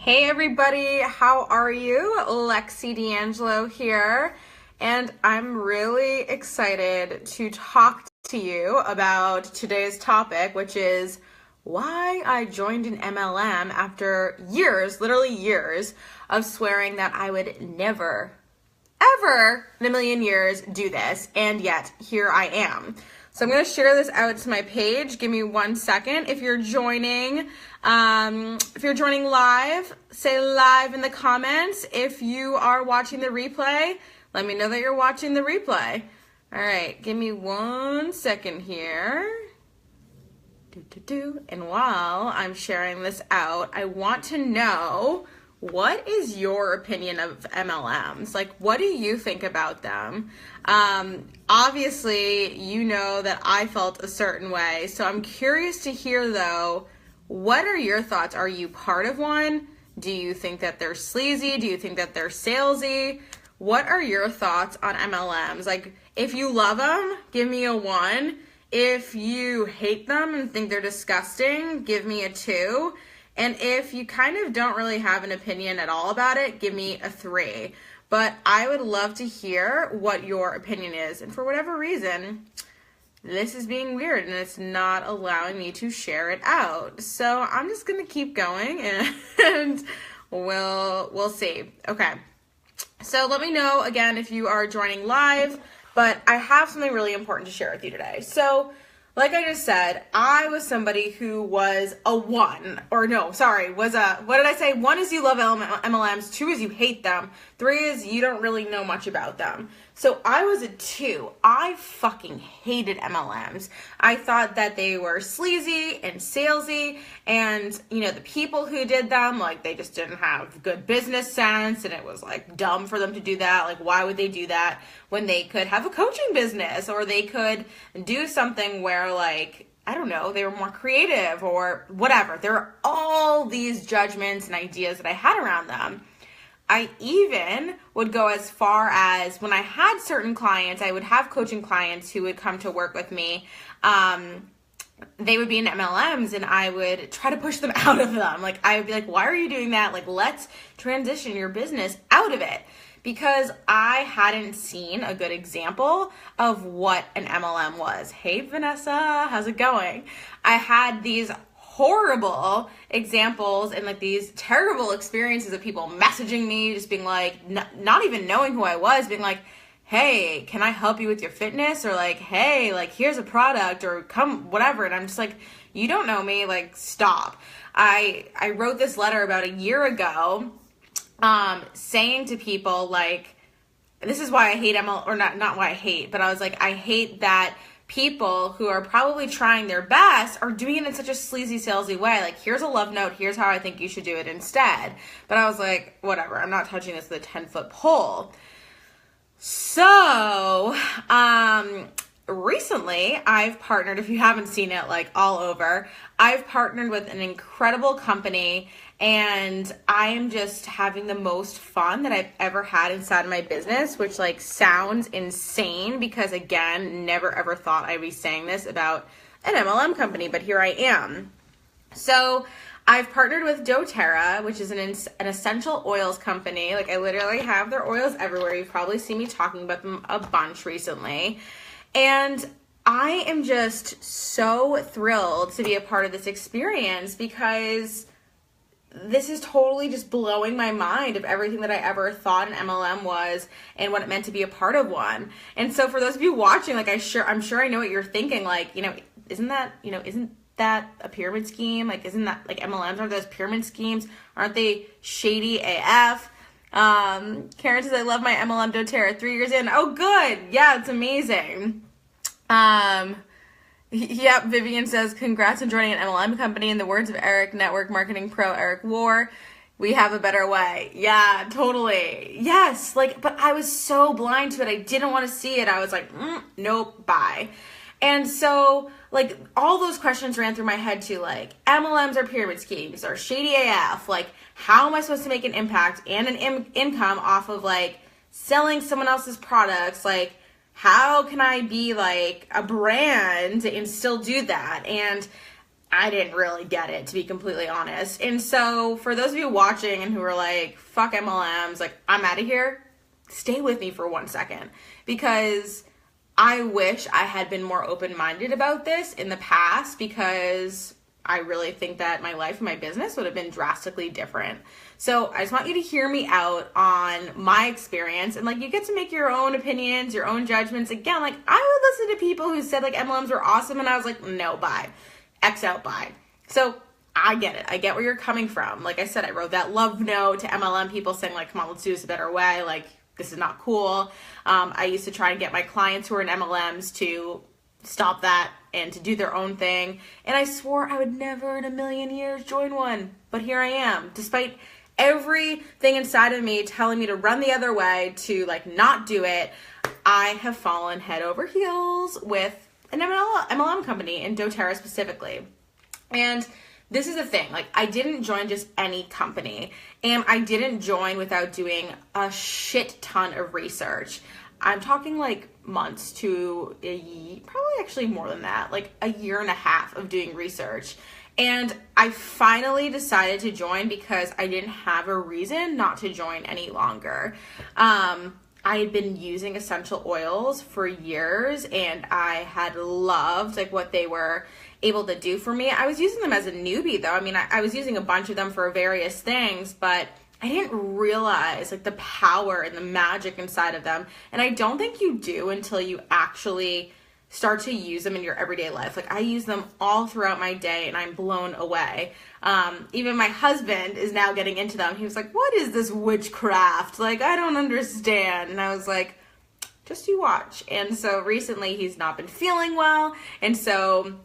Hey everybody, how are you? Lexi D'Angelo here, and I'm really excited to talk to you about today's topic, which is why I joined an MLM after years, literally years, of swearing that I would never, ever in a million years do this, and yet here I am. So I'm going to share this out to my page. Give me 1 second. If you're joining live, say live in the comments. If you are watching the replay, let me know that you're watching the replay. All right, give me 1 second here. And while I'm sharing this out, I want to know, what is your opinion of MLMs? Like, what do you think about them? Obviously, you know that I felt a certain way. So I'm curious to hear, though, what are your thoughts? Are you part of one? Do you think that they're sleazy? Do you think that they're salesy? What are your thoughts on MLMs? Like, if you love them, give me a 1. If you hate them and think they're disgusting, give me a 2. And if you kind of don't really have an opinion at all about it, give me a 3. But I would love to hear what your opinion is. And for whatever reason, this is being weird and it's not allowing me to share it out. So I'm just going to keep going and we'll see. Okay. So let me know again if you are joining live, but I have something really important to share with you today. So like I just said, I was somebody who was a 1, or no, sorry, was a, what did I say? 1 is you love MLMs, 2 is you hate them, 3 is you don't really know much about them. So I was a 2. I fucking hated MLMs. I thought that they were sleazy and salesy, and you know, the people who did them, like, they just didn't have good business sense, and it was like dumb for them to do that. Like, why would they do that when they could have a coaching business, or they could do something where, like, I don't know, they were more creative or whatever. There are all these judgments and ideas that I had around them. I even would go as far as, when I had certain clients, I would have coaching clients who would come to work with me. They would be in MLMs and I would try to push them out of them. Like, I would be like, why are you doing that? Like, let's transition your business out of it. Because I hadn't seen a good example of what an MLM was. Hey, Vanessa, how's it going? I had these horrible examples and like these terrible experiences of people messaging me, just being like, not even knowing who I was, being like, hey, can I help you with your fitness? Or like, hey, like, here's a product, or come, whatever. And I'm just like, you don't know me, like, stop. I wrote this letter about a year ago, saying to people, like, this is why I hate or not why I hate, but I was like, I hate that people who are probably trying their best are doing it in such a sleazy, salesy way. Like, here's a love note, here's how I think you should do it instead. But I was like, whatever, I'm not touching this with a 10-foot pole. So, recently I've partnered, if you haven't seen it, like, all over, I've partnered with an incredible company, and I am just having the most fun that I've ever had inside of my business, which, like, sounds insane because, again, never ever thought I'd be saying this about an MLM company, but here I am. So I've partnered with doTERRA, which is an essential oils company. Like, I literally have their oils everywhere. You've probably seen me talking about them a bunch recently. And I am just so thrilled to be a part of this experience because this is totally just blowing my mind of everything that I ever thought an MLM was and what it meant to be a part of one. And so for those of you watching, like, I'm sure I know what you're thinking. Like, you know, isn't that a pyramid scheme? Like, isn't that, like, MLMs, aren't those pyramid schemes? Aren't they shady AF? Karen says, I love my MLM doTERRA 3 years in. Oh, good. Yeah, it's amazing. Yep, Vivian says, congrats on joining an MLM company. In the words of Eric, network marketing pro Eric War, we have a better way. Yeah, totally. Yes, like, but I was so blind to it. I didn't want to see it. I was like, nope, bye. And so, like, all those questions ran through my head too, like, MLMs are pyramid schemes, or shady AF. Like, how am I supposed to make an impact and an income off of, like, selling someone else's products? Like, how can I be, like, a brand and still do that? And I didn't really get it, to be completely honest. And so for those of you watching and who are like, fuck MLMs, like, I'm out of here, stay with me for 1 second, because I wish I had been more open-minded about this in the past, because I really think that my life and my business would have been drastically different. So I just want you to hear me out on my experience, and like, you get to make your own opinions, your own judgments. Again, like, I would listen to people who said like MLMs were awesome, and I was like, no, bye. X out, bye. So I get it. I get where you're coming from. Like I said, I wrote that love note to MLM people saying like, come on, let's do this a better way. Like, this is not cool. I used to try and get my clients who are in MLMs to stop that and to do their own thing. And I swore I would never in a million years join one. But here I am, despite everything inside of me telling me to run the other way, to like not do it. I have fallen head over heels with an MLM company, and doTERRA specifically. And this is the thing, like, I didn't join just any company, and I didn't join without doing a shit ton of research. I'm talking like months to probably actually more than that, like a year and a half of doing research. And I finally decided to join because I didn't have a reason not to join any longer. I had been using essential oils for years, and I had loved like what they were able to do for me. I was using them as a newbie though. I mean, I was using a bunch of them for various things, but I didn't realize like the power and the magic inside of them. And I don't think you do until you actually start to use them in your everyday life. Like, I use them all throughout my day, and I'm blown away. Even my husband is now getting into them. He was like, what is this witchcraft? Like, I don't understand. And I was like, just you watch. And so recently he's not been feeling well, and so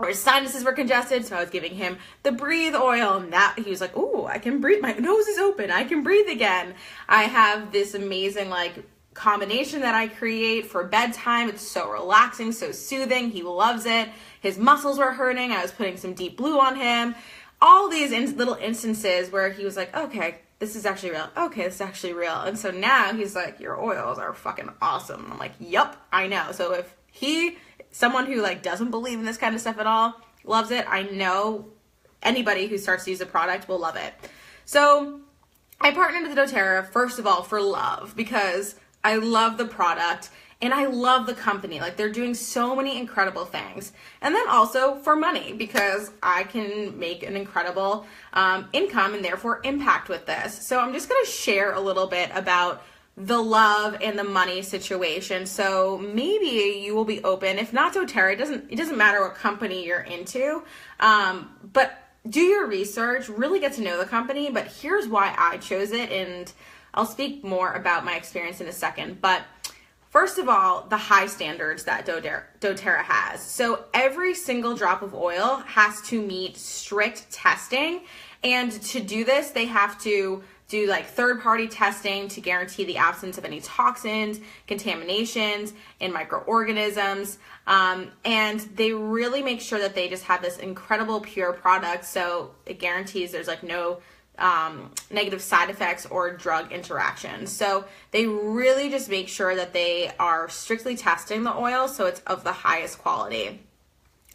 his sinuses were congested, so I was giving him the breathe oil, and that he was like, oh, I can breathe, my nose is open, I can breathe again. I have this amazing like combination that I create for bedtime. It's so relaxing, so soothing. He loves it. His muscles were hurting. I was putting some deep blue on him. All these little instances where he was like, okay, this is actually real. Okay, this is actually real. And so now he's like, your oils are fucking awesome. And I'm like, yep, I know. So if someone who like doesn't believe in this kind of stuff at all, loves it, I know anybody who starts to use the product will love it. So I partnered with doTERRA, first of all, for love, because I love the product and I love the company. Like, they're doing so many incredible things. And then also for money, because I can make an incredible income and therefore impact with this. So I'm just going to share a little bit about the love and the money situation. So maybe you will be open. If not doTERRA, it doesn't matter what company you're into, but do your research, really get to know the company. But here's why I chose it, and I'll speak more about my experience in a second. But first of all, the high standards that doTERRA has. So every single drop of oil has to meet strict testing. And to do this, they have to do like third-party testing to guarantee the absence of any toxins, contaminations, and microorganisms. And they really make sure that they just have this incredible pure product. So it guarantees there's like no negative side effects or drug interactions. So they really just make sure that they are strictly testing the oil so it's of the highest quality.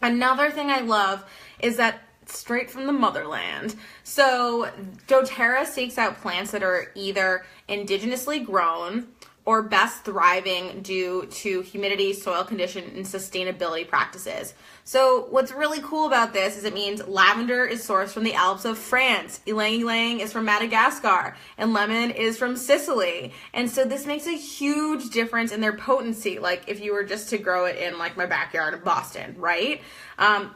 Another thing I love is that it's straight from the motherland. So doTERRA seeks out plants that are either indigenously grown or best thriving due to humidity, soil condition, and sustainability practices. So what's really cool about this is it means lavender is sourced from the Alps of France, ylang ylang is from Madagascar, and lemon is from Sicily. And so this makes a huge difference in their potency, like if you were just to grow it in like my backyard in Boston, right?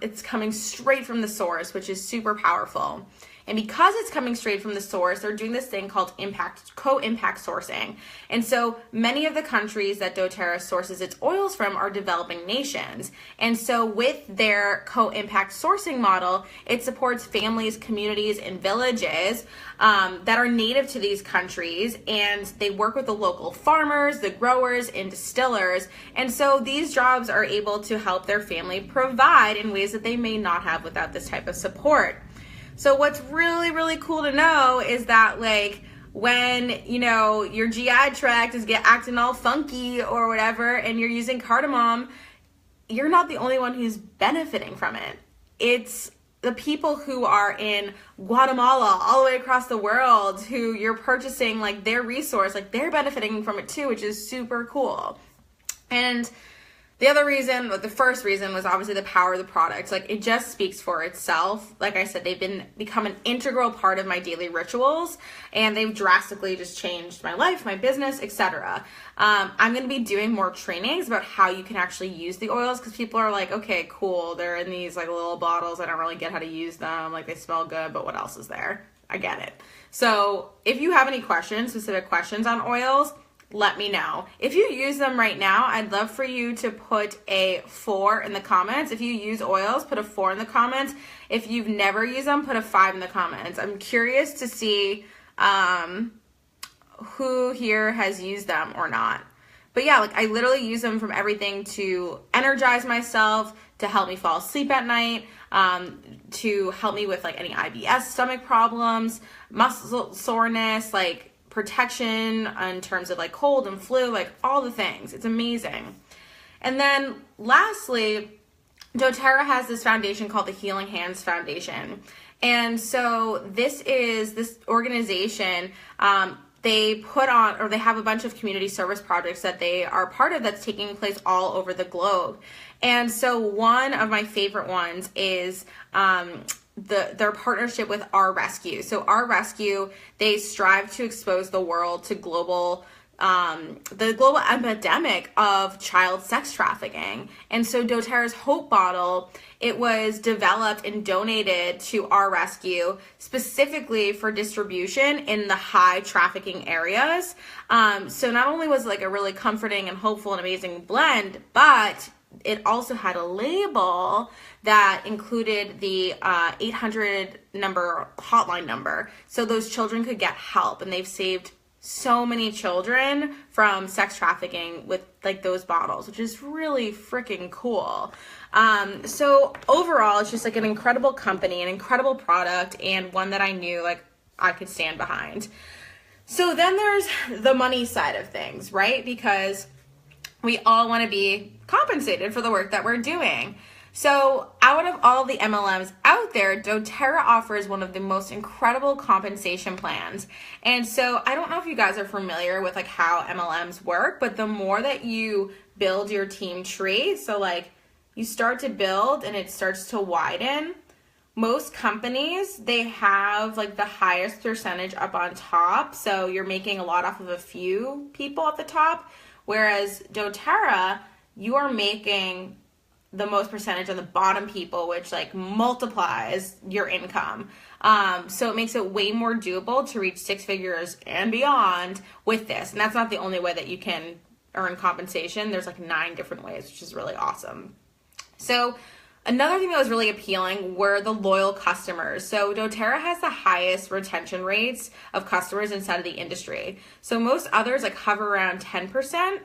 It's coming straight from the source, which is super powerful. And because it's coming straight from the source, they're doing this thing called co-impact sourcing. And so many of the countries that doTERRA sources its oils from are developing nations. And so with their co-impact sourcing model, it supports families, communities, and villages that are native to these countries. And they work with the local farmers, the growers, and distillers. And so these jobs are able to help their family provide in ways that they may not have without this type of support. So what's really, really cool to know is that like when, you know, your GI tract is acting all funky or whatever and you're using cardamom, you're not the only one who's benefiting from it. It's the people who are in Guatemala, all the way across the world, who you're purchasing like their resource, like they're benefiting from it too, which is super cool. And the other reason, the first reason, was obviously the power of the product. Like, it just speaks for itself. Like I said, they've become an integral part of my daily rituals, and they've drastically just changed my life, my business, etc. I'm going to be doing more trainings about how you can actually use the oils, because people are like, okay, cool, they're in these like little bottles. I don't really get how to use them. Like, they smell good, but what else is there? I get it. So if you have any questions, specific questions on oils, let me know. If you use them right now, I'd love for you to put a 4 in the comments. If you use oils, put a 4 in the comments. If you've never used them, put a 5 in the comments. I'm curious to see who here has used them or not. But yeah, like I literally use them from everything to energize myself, to help me fall asleep at night, to help me with like any IBS stomach problems, muscle soreness, like protection in terms of like cold and flu, like all the things. It's amazing. And then lastly, doTERRA has this foundation called the Healing Hands Foundation. And so this organization, they put on, or they have a bunch of community service projects that they are part of that's taking place all over the globe. And so one of my favorite ones is their partnership with Our Rescue. So Our Rescue, they strive to expose the world to the global epidemic of child sex trafficking. And so doTERRA's Hope Bottle, it was developed and donated to Our Rescue specifically for distribution in the high trafficking areas. So not only was it like a really comforting and hopeful and amazing blend, but it also had a label that included the 800 hotline number, so those children could get help. And they've saved so many children from sex trafficking with like those bottles, which is really freaking cool. So overall, it's just like an incredible company, an incredible product, and one that I knew like I could stand behind. So then there's the money side of things, right? Because we all want to be compensated for the work that we're doing. So out of all the MLMs out there, doTERRA offers one of the most incredible compensation plans. And so I don't know if you guys are familiar with like how MLMs work, but the more that you build your team tree, so like you start to build and it starts to widen, most companies, they have like the highest percentage up on top. So you're making a lot off of a few people at the top. Whereas doTERRA, you are making the most percentage on the bottom people, which like multiplies your income. So it makes it way more doable to reach 6 figures and beyond with this. And that's not the only way that you can earn compensation. There's like 9 different ways, which is really awesome. So another thing that was really appealing were the loyal customers. So doTERRA has the highest retention rates of customers inside of the industry. So most others like hover around 10%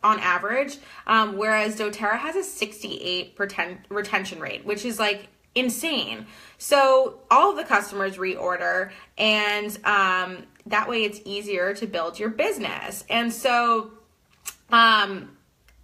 on average, whereas doTERRA has a 68% retention rate, which is like insane. So all of the customers reorder, and that way it's easier to build your business. And so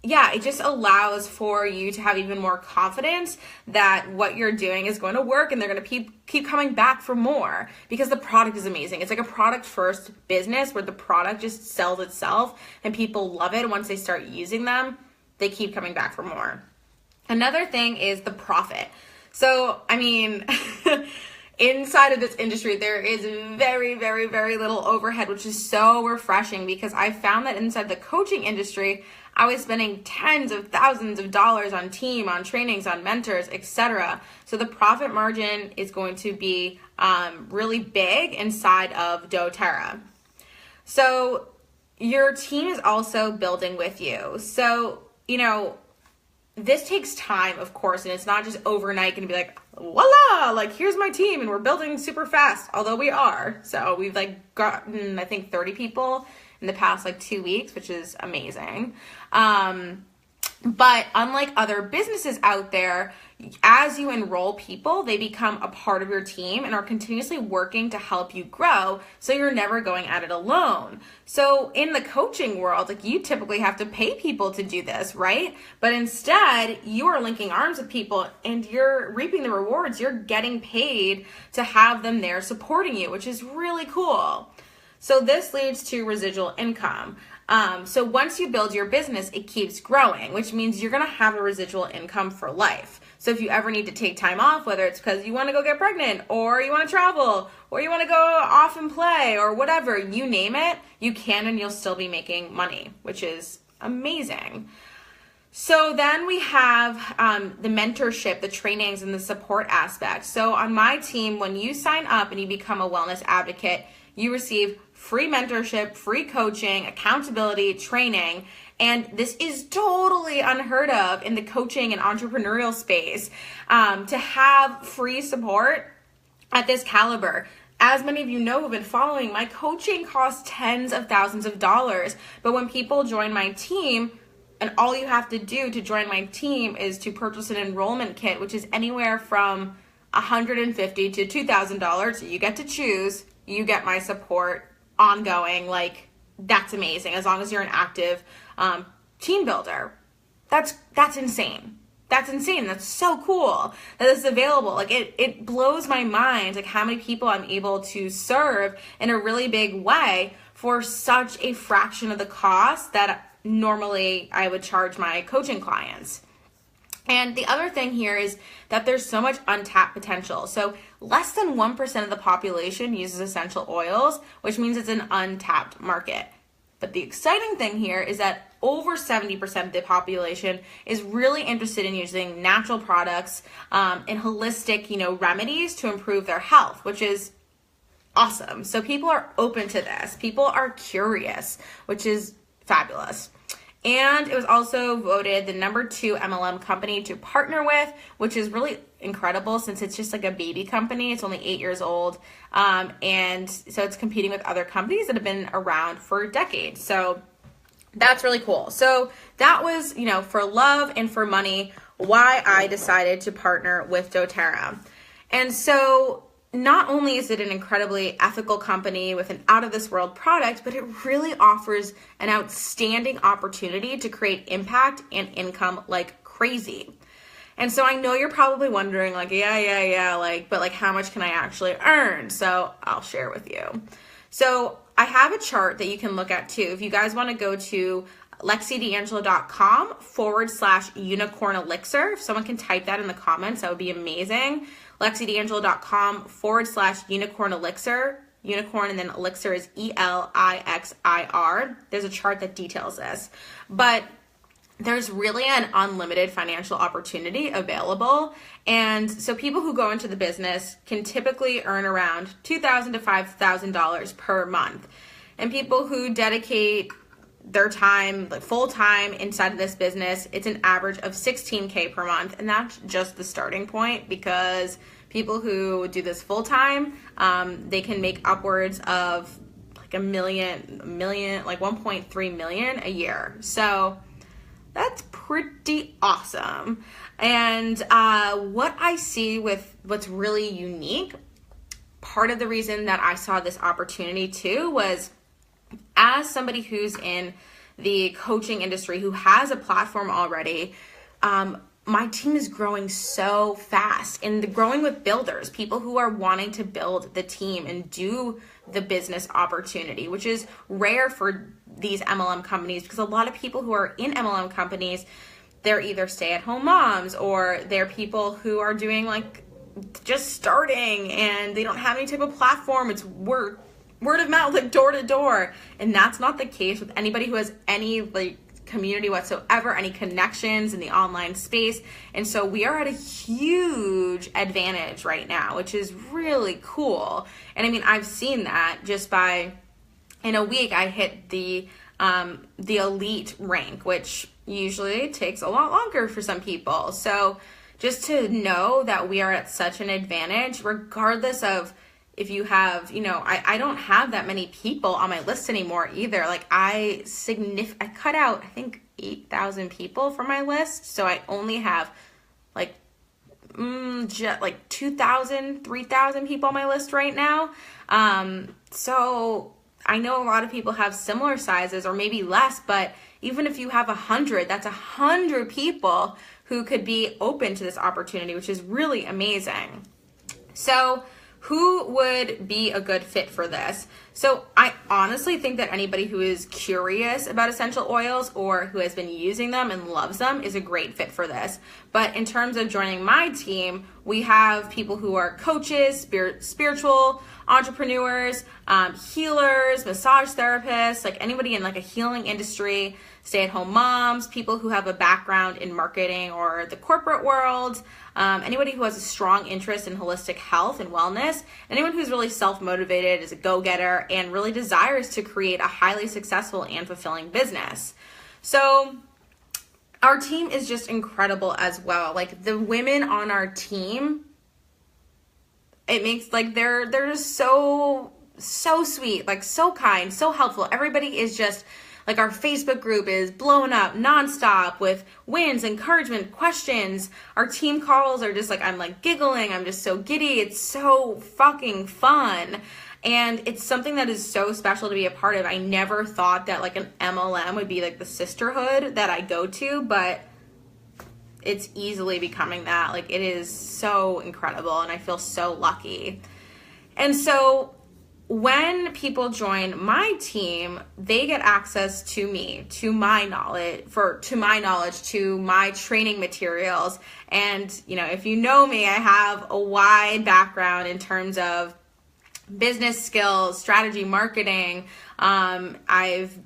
yeah, it just allows for you to have even more confidence that what you're doing is going to work, and they're going to keep coming back for more because the product is amazing. It's like a product first business where the product just sells itself and people love it. Once they start using them, they keep coming back for more. Another thing is the profit. So, I mean, inside of this industry, there is very, very, very little overhead, which is so refreshing because I found that inside the coaching industry, I was spending tens of thousands of dollars on team, on trainings, on mentors, etc. So the profit margin is going to be really big inside of doTERRA. So your team is also building with you. So, you know, this takes time, of course, and it's not just overnight going to be like, voila, like here's my team and we're building super fast, although we are. So we've like gotten, I think, 30 people in the past like 2 weeks, which is amazing. But unlike other businesses out there, as you enroll people, they become a part of your team and are continuously working to help you grow, so you're never going at it alone. So in the coaching world, like, you typically have to pay people to do this, right? But instead, you are linking arms with people and you're reaping the rewards. You're getting paid to have them there supporting you, which is really cool. So this leads to residual income. So once you build your business, it keeps growing, which means you're going to have a residual income for life. So if you ever need to take time off, whether it's because you want to go get pregnant, or you want to travel, or you want to go off and play, or whatever, you name it, you can, and you'll still be making money, which is amazing. So then we have the mentorship, the trainings, and the support aspect. So on my team, when you sign up and you become a wellness advocate, you receive free mentorship, free coaching, accountability, training, and this is totally unheard of in the coaching and entrepreneurial space, to have free support at this caliber. As many of you know who have been following, my coaching costs tens of thousands of dollars, but when people join my team, and all you have to do to join my team is to purchase an enrollment kit, which is anywhere from $150 to $2,000, so you get to choose, you get my support ongoing. Like, that's amazing. As long as you're an active team builder, that's insane. That's insane. That's so cool that this is available. Like, it blows my mind, like, how many people I'm able to serve in a really big way for such a fraction of the cost that normally I would charge my coaching clients. And the other thing here is that there's so much untapped potential. So less than 1% of the population uses essential oils, which means it's an untapped market. But the exciting thing here is that over 70% of the population is really interested in using natural products and holistic, remedies to improve their health, which is awesome. So people are open to this. People are curious, which is fabulous. And it was also voted the #2 MLM company to partner with, which is really incredible since it's just like a baby company. It's only 8 years old. And so it's competing with other companies that have been around for decades. So that's really cool. So that was, for love and for money, why I decided to partner with doTERRA. And so not only is it an incredibly ethical company with an out-of-this-world product, but it really offers an outstanding opportunity to create impact and income like crazy. And so I know you're probably wondering, like, but how much can I actually earn? So I'll share with you. So I have a chart that you can look at too. If you guys want to go to lexidangelo.com/unicorn elixir. If someone can type that in the comments, that would be amazing. lexidangelo.com/unicorn elixir. Unicorn and then elixir is ELIXIR. There's a chart that details this. But there's really an unlimited financial opportunity available. And so people who go into the business can typically earn around $2,000 to $5,000 per month. And people who dedicate their time, like full time inside of this business, it's an average of $16K per month. And that's just the starting point, because people who do this full time, they can make upwards of like a million, like 1.3 million a year. So that's pretty awesome. And what I see with what's really unique, part of the reason that I saw this opportunity too was, as somebody who's in the coaching industry who has a platform already, my team is growing so fast, and growing with builders, people who are wanting to build the team and do the business opportunity, which is rare for these MLM companies, because a lot of people who are in MLM companies, they're either stay-at-home moms, or they're people who are doing like just starting and they don't have any type of platform. It's word of mouth, like door to door. And that's not the case with anybody who has any like community whatsoever, any connections in the online space. And so we are at a huge advantage right now, which is really cool. And I mean, I've seen that just by, in a week, I hit the elite rank, which usually takes a lot longer for some people. So just to know that we are at such an advantage, regardless of if you have, I don't have that many people on my list anymore either. Like I cut out, I think 8,000 people from my list. So I only have like, like 2,000, 3,000 people on my list right now. So I know a lot of people have similar sizes or maybe less, but even if you have 100, that's 100 people who could be open to this opportunity, which is really amazing. So who would be a good fit for this? So I honestly think that anybody who is curious about essential oils or who has been using them and loves them is a great fit for this. But in terms of joining my team, we have people who are coaches, spiritual entrepreneurs, healers, massage therapists, like anybody in like a healing industry, stay-at-home moms, people who have a background in marketing or the corporate world, anybody who has a strong interest in holistic health and wellness, anyone who's really self-motivated, is a go-getter, and really desires to create a highly successful and fulfilling business. So our team is just incredible as well. Like the women on our team, it makes like they're just so sweet, like so kind, so helpful. Everybody is just like, our Facebook group is blowing up nonstop with wins, encouragement, questions. Our team calls are just like, I'm like giggling. I'm just so giddy. It's so fucking fun. And it's something that is so special to be a part of. I never thought that like an MLM would be like the sisterhood that I go to, but it's easily becoming that. Like it is so incredible and I feel so lucky. And so when people join my team, they get access to me, to my knowledge, to my training materials. And, if you know me, I have a wide background in terms of business skills, strategy, marketing. I've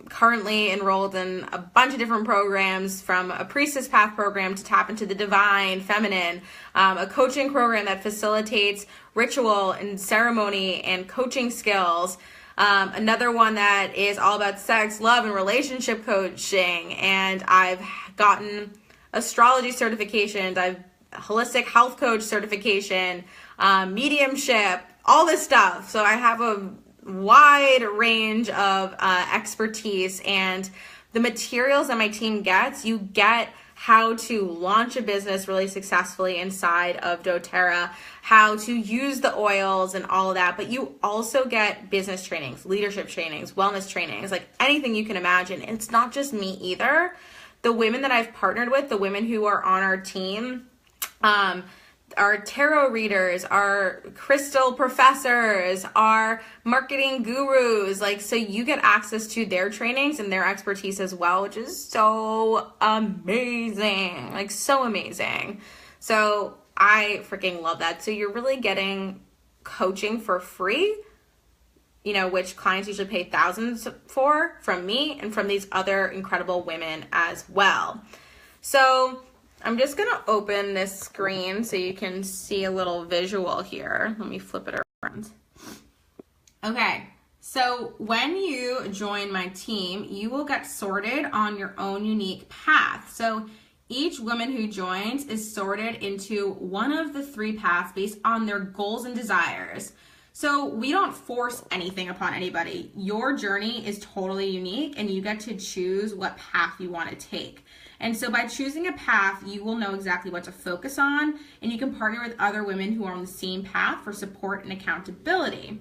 currently enrolled in a bunch of different programs, from a Priestess Path program to tap into the divine feminine, a coaching program that facilitates ritual and ceremony and coaching skills, another one that is all about sex, love, and relationship coaching, and I've gotten astrology certifications, I've holistic health coach certification, mediumship, all this stuff. So I have a wide range of expertise, and the materials that my team gets, you get how to launch a business really successfully inside of doTERRA, how to use the oils and all of that, but you also get business trainings, leadership trainings, wellness trainings, like anything you can imagine. And it's not just me either. The women that I've partnered with, the women who are on our team, our tarot readers, our crystal professors, our marketing gurus, like, so you get access to their trainings and their expertise as well, which is so amazing, like so amazing. So I freaking love that. So you're really getting coaching for free, which clients usually pay thousands for, from me and from these other incredible women as well. So I'm just going to open this screen so you can see a little visual here. Let me flip it around. Okay, so when you join my team, you will get sorted on your own unique path. So each woman who joins is sorted into one of the 3 paths based on their goals and desires. So we don't force anything upon anybody. Your journey is totally unique, and you get to choose what path you want to take. And so by choosing a path, you will know exactly what to focus on, and you can partner with other women who are on the same path for support and accountability.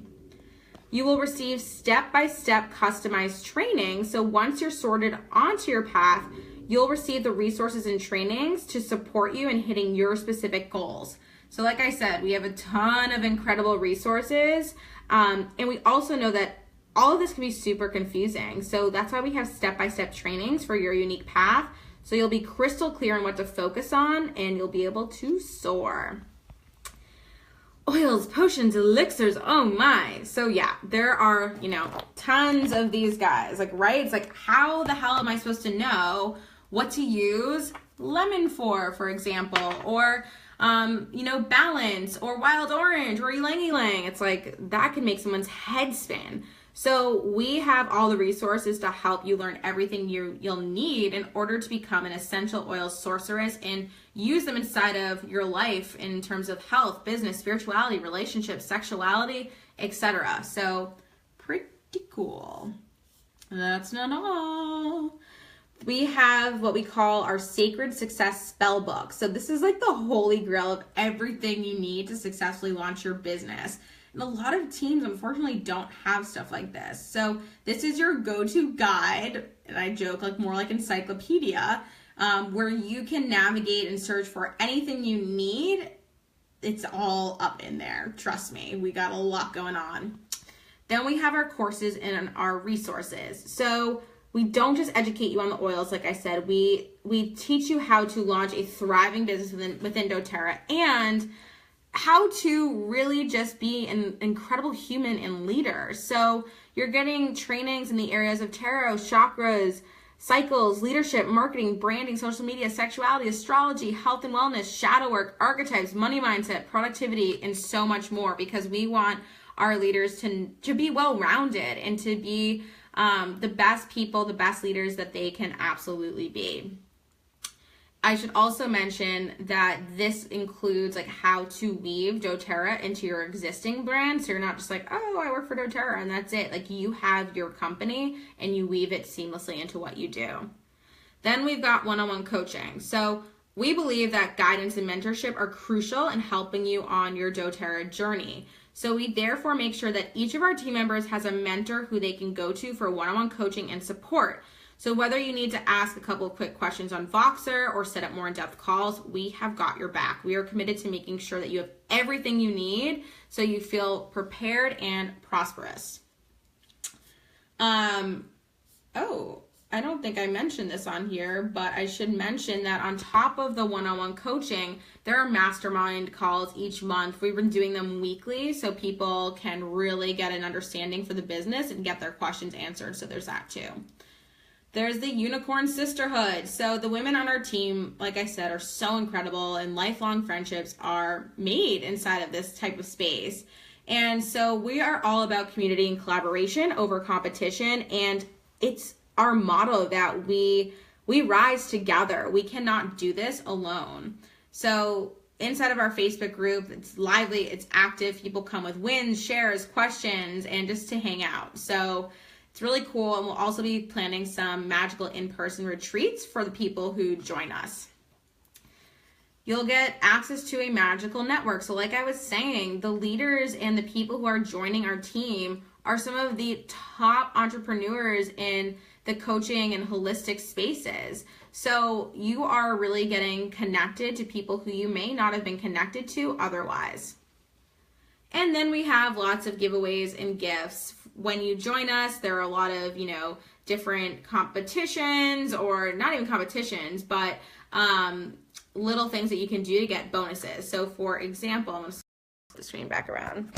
You will receive step-by-step customized training. So once you're sorted onto your path, you'll receive the resources and trainings to support you in hitting your specific goals. So like I said, we have a ton of incredible resources, and we also know that all of this can be super confusing. So that's why we have step-by-step trainings for your unique path. So you'll be crystal clear on what to focus on, and you'll be able to soar. Oils, potions, elixirs, oh my. So yeah, there are, tons of these guys, like, right? It's like, how the hell am I supposed to know what to use lemon for example, or, balance, or wild orange, or ylang ylang? It's like, that can make someone's head spin. So we have all the resources to help you learn everything you'll need in order to become an essential oil sorceress and use them inside of your life in terms of health, business, spirituality, relationships, sexuality, etc. So pretty cool. That's not all. We have what we call our Sacred Success Spell Book. So this is like the holy grail of everything you need to successfully launch your business. And a lot of teams, unfortunately, don't have stuff like this. So this is your go-to guide, and I joke, like more like encyclopedia, where you can navigate and search for anything you need. It's all up in there. Trust me, we got a lot going on. Then we have our courses and our resources. So we don't just educate you on the oils, like I said. We teach you how to launch a thriving business within doTERRA and how to really just be an incredible human and leader. So you're getting trainings in the areas of tarot, chakras, cycles, leadership, marketing, branding, social media, sexuality, astrology, health and wellness, shadow work, archetypes, money mindset, productivity, and so much more, because we want our leaders to be well-rounded and to be the best people, the best leaders that they can absolutely be. I should also mention that this includes like how to weave doTERRA into your existing brand. So you're not just like, oh, I work for doTERRA and that's it. Like you have your company and you weave it seamlessly into what you do. Then we've got one-on-one coaching. So we believe that guidance and mentorship are crucial in helping you on your doTERRA journey. So we therefore make sure that each of our team members has a mentor who they can go to for one-on-one coaching and support. So whether you need to ask a couple of quick questions on Voxer or set up more in-depth calls, we have got your back. We are committed to making sure that you have everything you need so you feel prepared and prosperous. I don't think I mentioned this on here, but I should mention that on top of the one-on-one coaching, there are mastermind calls each month. We've been doing them weekly so people can really get an understanding for the business and get their questions answered. So there's that too. There's the Unicorn Sisterhood. So the women on our team, like I said, are so incredible, and lifelong friendships are made inside of this type of space. And so we are all about community and collaboration over competition, and it's our motto that we rise together. We cannot do this alone. So inside of our Facebook group, it's lively, it's active. People come with wins, shares, questions, and just to hang out. So it's really cool, and we'll also be planning some magical in-person retreats for the people who join us. You'll get access to a magical network. So like I was saying, the leaders and the people who are joining our team are some of the top entrepreneurs in the coaching and holistic spaces. So you are really getting connected to people who you may not have been connected to otherwise. And then we have lots of giveaways and gifts. When you join us, there are a lot of, different competitions, or not even competitions, but little things that you can do to get bonuses. So for example, I'm going to flip the screen back around.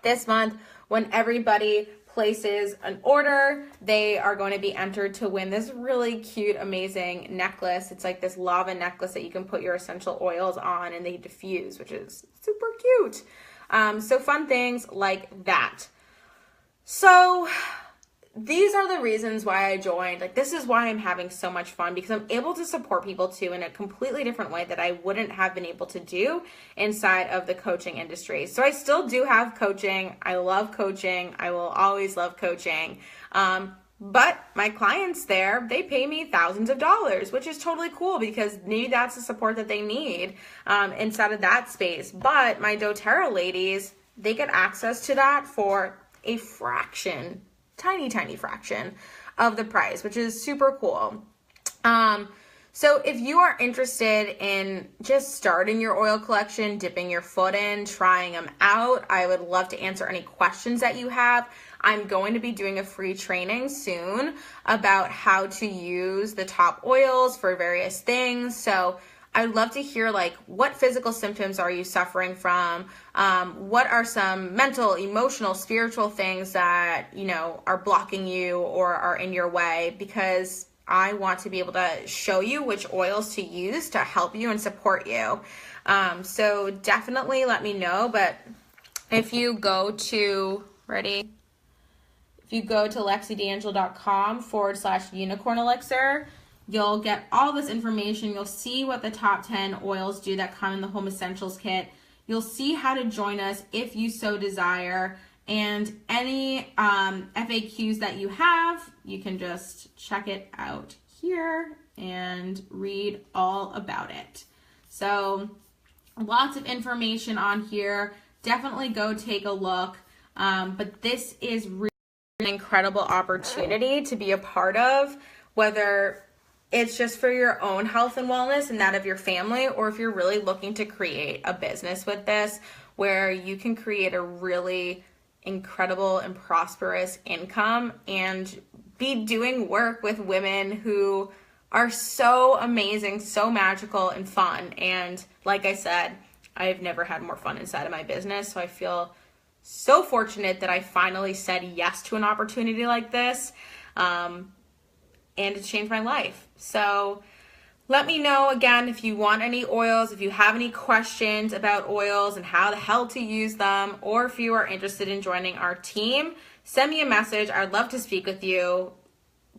This month, when everybody places an order, they are going to be entered to win this really cute, amazing necklace. It's like this lava necklace that you can put your essential oils on and they diffuse, which is super cute. So fun things like that. So these are the reasons why I joined. Like, this is why I'm having so much fun, because I'm able to support people too in a completely different way that I wouldn't have been able to do inside of the coaching industry. So I still do have coaching. I love coaching. I will always love coaching. But my clients there, they pay me thousands of dollars, which is totally cool, because maybe that's the support that they need inside of that space. But my doTERRA ladies, they get access to that for a fraction, tiny fraction of the price, which is super cool. So if you are interested in just starting your oil collection, dipping your foot in, trying them out, I would love to answer any questions that you have. I'm going to be doing a free training soon about how to use the top oils for various things. So I'd love to hear, like, what physical symptoms are you suffering from? What are some mental, emotional, spiritual things that, are blocking you or are in your way? Because I want to be able to show you which oils to use to help you and support you. So definitely let me know. But if you go to, If you go to lexidangelo.com/unicorn elixir, you'll get all this information. You'll see what the top 10 oils do that come in the Home Essentials Kit. You'll see how to join us if you so desire. And any FAQs that you have, you can just check it out here and read all about it. So lots of information on here. Definitely go take a look. But this is really an incredible opportunity to be a part of, whether it's just for your own health and wellness and that of your family, or if you're really looking to create a business with this where you can create a really incredible and prosperous income and be doing work with women who are so amazing, so magical and fun. And like I said, I've never had more fun inside of my business. So I feel so fortunate that I finally said yes to an opportunity like this. And it's changed my life. So let me know again if you want any oils, if you have any questions about oils and how the hell to use them, or if you are interested in joining our team, send me a message. I'd love to speak with you.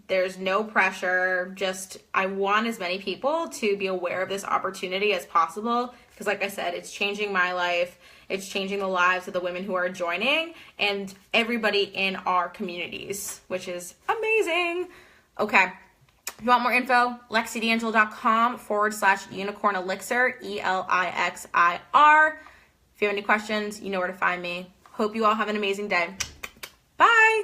There's no pressure. Just I want as many people to be aware of this opportunity as possible, because like I said, it's changing my life. It's changing the lives of the women who are joining and everybody in our communities, which is amazing. Okay, if you want more info, lexidangelo.com/unicorn elixir, ELIXIR. If you have any questions, you know where to find me. Hope you all have an amazing day. Bye.